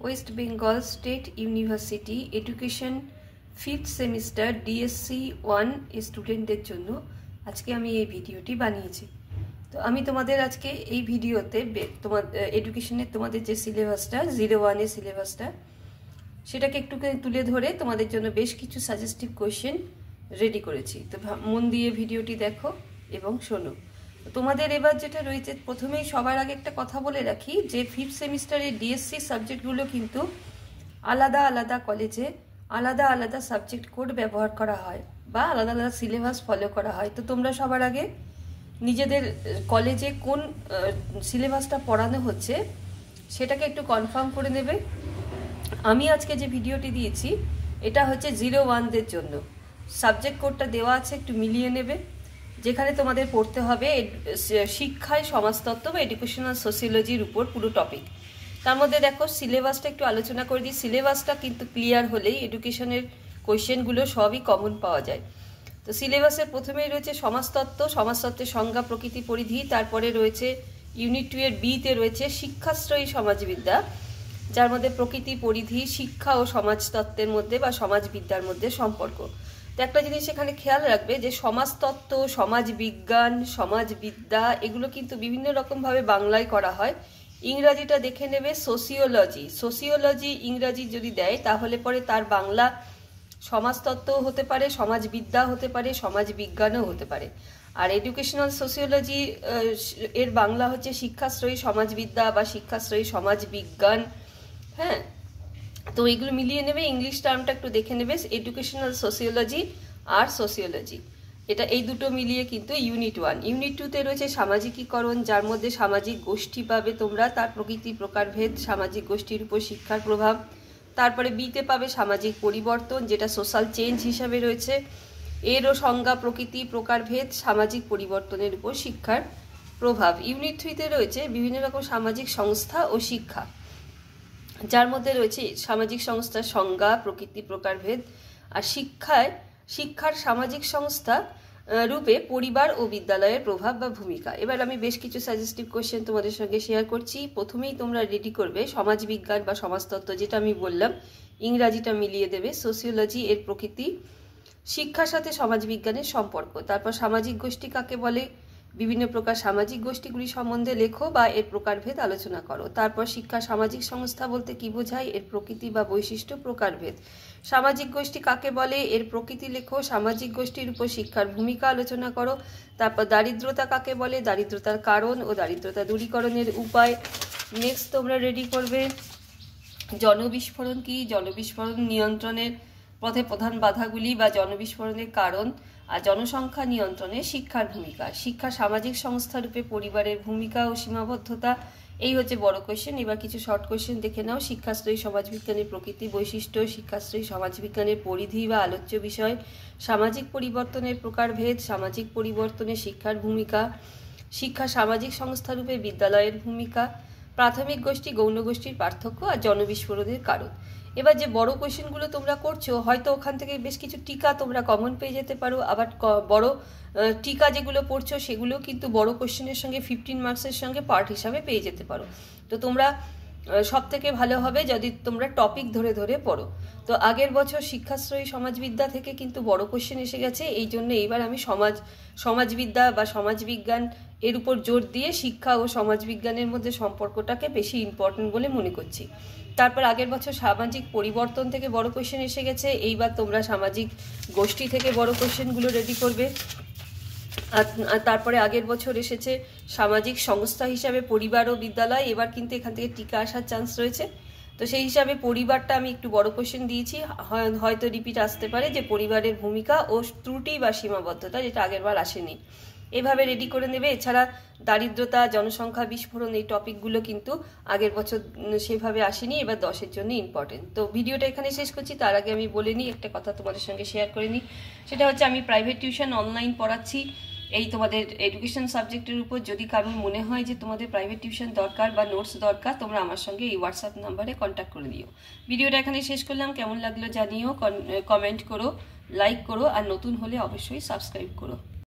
West Bengal state university education 5th semester DSC 1 স্টুডেন্টদের জন্য আজকে আমি এই ভিডিওটি বানিয়েছি। তো আমি তোমাদের আজকে এই ভিডিওতে এডুকেশনের তোমাদের যে সিলেবাসটা 01 এর সিলেবাসটা সেটাকে একটু তুলে ধরে তোমাদের জন্য বেশ কিছু সাজেস্টিভ কোয়েশ্চেন রেডি করেছি। তো মন দিয়ে ভিডিওটি দেখো এবং শোনো। তোমাদের এবার যেটা রয়েছে, প্রথমেই সবার আগে একটা কথা বলে রাখি যে 5th সেমিস্টারের ডিএসসি সাবজেক্টগুলো কিন্তু আলাদা আলাদা কলেজে আলাদা আলাদা সাবজেক্ট কোড ব্যবহার করা হয় বা আলাদা আলাদা সিলেবাস ফলো করা হয়। তো তোমরা সবার আগে নিজেদের কলেজে কোন সিলেবাসটা পড়ানো হচ্ছে সেটাকে একটু কনফার্ম করে নেবে। আমি আজকে যে ভিডিওটি দিয়েছি এটা হচ্ছে 01দের জন্য। সাবজেক্ট কোডটা দেওয়া আছে, একটু মিলিয়ে নেবে। যেখানে তোমাদের পড়তে হবে শিক্ষায় সমাজতত্ত্ব বা এডুকেশনাল সোসিওলজির উপর পুরো টপিক। তার মধ্যে দেখো সিলেবাসটা একটু আলোচনা করে দিই। সিলেবাসটা কিন্তু ক্লিয়ার হলেই এডুকেশনের কোয়েশ্চেনগুলো সবই কমন পাওয়া যায়। তো সিলেবাসের প্রথমেই রয়েছে সমাজতত্ত্ব, সমাজতত্ত্বের সংজ্ঞা, প্রকৃতি, পরিধি। তারপরে রয়েছে ইউনিট 2 এর বিতে রয়েছে শিক্ষাশ্রয়ী সমাজবিদ্যা, যার মধ্যে প্রকৃতি, পরিধি, শিক্ষা ও সমাজতত্ত্বের মধ্যে বা সমাজবিদ্যার মধ্যে সম্পর্ক। তো একটা জিনিস এখানে খেয়াল রাখবে যে সমাজতত্ত্ব, সমাজবিজ্ঞান, সমাজবিদ্যা এগুলো কিন্তু বিভিন্ন রকমভাবে বাংলায় করা হয়। ইংরাজিটা দেখে নেবে সোসিওলজি। সোসিওলজি ইংরাজি যদি দেয় তাহলে পরে তার বাংলা সমাজতত্ত্বও হতে পারে, সমাজবিদ্যা হতে পারে, সমাজবিজ্ঞানও হতে পারে। আর এডুকেশনাল সোসিওলজি এর বাংলা হচ্ছে শিক্ষাশ্রয়ী সমাজবিদ্যা বা শিক্ষাশ্রয়ী সমাজবিজ্ঞান। হ্যাঁ, তো এইগুলো মিলিয়ে নেবে। ইংলিশ টার্মটা একটু দেখে নেবে, এডুকেশনাল সোসিওলজি আর সোসিওলজি, এটা এই দুটো মিলিয়ে কিন্তু ইউনিট 1। ইউনিট 2তে রয়েছে সামাজিকীকরণ, যার মধ্যে সামাজিক গোষ্ঠী পাবে তোমরা, তার প্রকৃতি, প্রকারভেদ, সামাজিক গোষ্ঠীর উপর শিক্ষার প্রভাব। তারপরে বিতে পাবে সামাজিক পরিবর্তন, যেটা সোশ্যাল চেঞ্জ হিসাবে রয়েছে, এরও সংজ্ঞা, প্রকৃতি, প্রকারভেদ, সামাজিক পরিবর্তনের উপর শিক্ষার প্রভাব। ইউনিট 3তে রয়েছে বিভিন্ন রকম সামাজিক সংস্থা ও শিক্ষা, যার মধ্যে রয়েছে সামাজিক সংস্থার সংজ্ঞা, প্রকৃতি, প্রকারভেদ। আর শিক্ষার সামাজিক সংস্থা রূপে পরিবার ও বিদ্যালয়ের প্রভাব বা ভূমিকা। এবার আমি বেশ কিছু সাজেস্টিভ কোয়েশ্চেন তোমাদের সঙ্গে শেয়ার করছি। প্রথমেই তোমরা রেডি করবে সমাজবিজ্ঞান বা সমাজতত্ত্ব, যেটা আমি বললাম, ইংরাজিটা মিলিয়ে দেবে। সোসিওলজি এর প্রকৃতি, শিক্ষার সাথে সমাজবিজ্ঞানের সম্পর্ক। তারপর সামাজিক গোষ্ঠী কাকে বলে, বিভিন্ন প্রকার সামাজিক গোষ্ঠীগুলি সম্বন্ধে লেখো বা এর প্রকারভেদ আলোচনা করো। তারপর শিক্ষা সামাজিক সংস্থা বলতে কি বোঝায়, এর প্রকৃতি বা বৈশিষ্ট্য, প্রকারভেদ। সামাজিক গোষ্ঠী কাকে বলে, এর প্রকৃতি লেখো। সামাজিক গোষ্ঠীর উপর শিক্ষার ভূমিকা আলোচনা করো। তারপর দারিদ্রতা কাকে বলে, দারিদ্রতার কারণ ও দারিদ্রতা দূরীকরণের উপায়। নেক্সট তোমরা রেডি করবে জনবিস্ফোরণ কি, জনবিস্ফোরণ নিয়ন্ত্রণের পথে প্রধান বাধাগুলি বা জনবিস্ফোরণের কারণ, আর জনসংখ্যা নিয়ন্ত্রণে শিক্ষার ভূমিকা। শিক্ষা সামাজিক সংস্থা রূপে পরিবারের ভূমিকা ও সীমাবদ্ধতা। এই হচ্ছে বড় কোয়েশ্চেন। এবার কিছু শর্ট কোয়েশ্চেন দেখে নাও। শিক্ষাশ্রয়ী সমাজবিজ্ঞানের প্রকৃতি, বৈশিষ্ট্য, শিক্ষাশ্রয়ী সমাজবিজ্ঞানের পরিধি বা আলোচ্য বিষয়, সামাজিক পরিবর্তনের প্রকারভেদ, সামাজিক পরিবর্তনে শিক্ষার ভূমিকা, শিক্ষা সামাজিক সংস্থা রূপে বিদ্যালয়ের ভূমিকা, প্রাথমিক গোষ্ঠী গৌণ গোষ্ঠীর পার্থক্য আর জনবিস্ফোরণের কারণ। এবার যে বড় কোয়েশ্চেনগুলো তোমরা করছো, হয়তো ওখান থেকে বেশ কিছু টিকা তোমরা কমন পেয়ে যেতে পারো। আবার বড় টিকা যেগুলো পড়ছো সেগুলো কিন্তু বড় কোয়েশ্চেনের সঙ্গে 15 মার্কসের সঙ্গে পার্ট হিসাবে পেয়ে যেতে পারো। তো তোমরা সব থেকে ভালো হবে যদি তোমরা টপিক ধরে ধরে পড়ো। তো আগের বছর শিক্ষাশ্রয়ী সমাজবিদ্যা থেকে কিন্তু বড় কোয়েশ্চেন এসে গেছে, এই জন্য এইবার আমি সমাজবিদ্যা বা সমাজবিজ্ঞান এর উপর জোর দিয়ে শিক্ষা ও সমাজবিজ্ঞানের মধ্যে সম্পর্কটাকে বেশি ইম্পর্টেন্ট বলে মনে করছি। তারপর আগের বছর সামাজিক পরিবর্তন থেকে বড় কোয়েশ্চেন এসে গেছে, এইবার তোমরা সামাজিক গোষ্ঠী থেকে বড় কোয়েশ্চেনগুলো রেডি করবে। আর তারপরে আগের বছর এসেছে সামাজিক সংস্থা হিসাবে পরিবার ও বিদ্যালয়, এবার কিন্তু এখান থেকে টিকা আসার চান্স রয়েছে। তো সেই হিসাবে পরিবারটা আমি একটু বড় কোয়েশ্চেন দিয়েছি, হয়তো রিপিট আসতে পারে যে পরিবারের ভূমিকা ও ত্রুটি বা সীমাবদ্ধতা, যেটা আগের বার আসেনি। এভাবে রেডি করে নেবে। এছাড়া দারিদ্রতা, জনসংখ্যা বিস্ফোরণ এই টপিকগুলো কিন্তু আগের বছর সেভাবে আসেনি, এবার 10-এর জন্য ইম্পর্টেন্ট। তো ভিডিওটা এখানে শেষ করছি। তার আগে আমি বলে নিই, একটা কথা তোমাদের সঙ্গে শেয়ার করে নিই। সেটা হচ্ছে আমি প্রাইভেট টিউশন অনলাইন পড়াচ্ছি এই তোমাদের এডুকেশন সাবজেক্টের উপর। যদি কারোর মনে হয় যে তোমাদের প্রাইভেট টিউশন দরকার বা নোটস দরকার, তোমরা আমার সঙ্গে এই হোয়াটসঅ্যাপ নাম্বারে কন্ট্যাক্ট করে দিও। ভিডিওটা এখানে শেষ করলাম। কেমন লাগলো জানিও, কমেন্ট করো, লাইক করো, আর নতুন হলে অবশ্যই সাবস্ক্রাইব করো।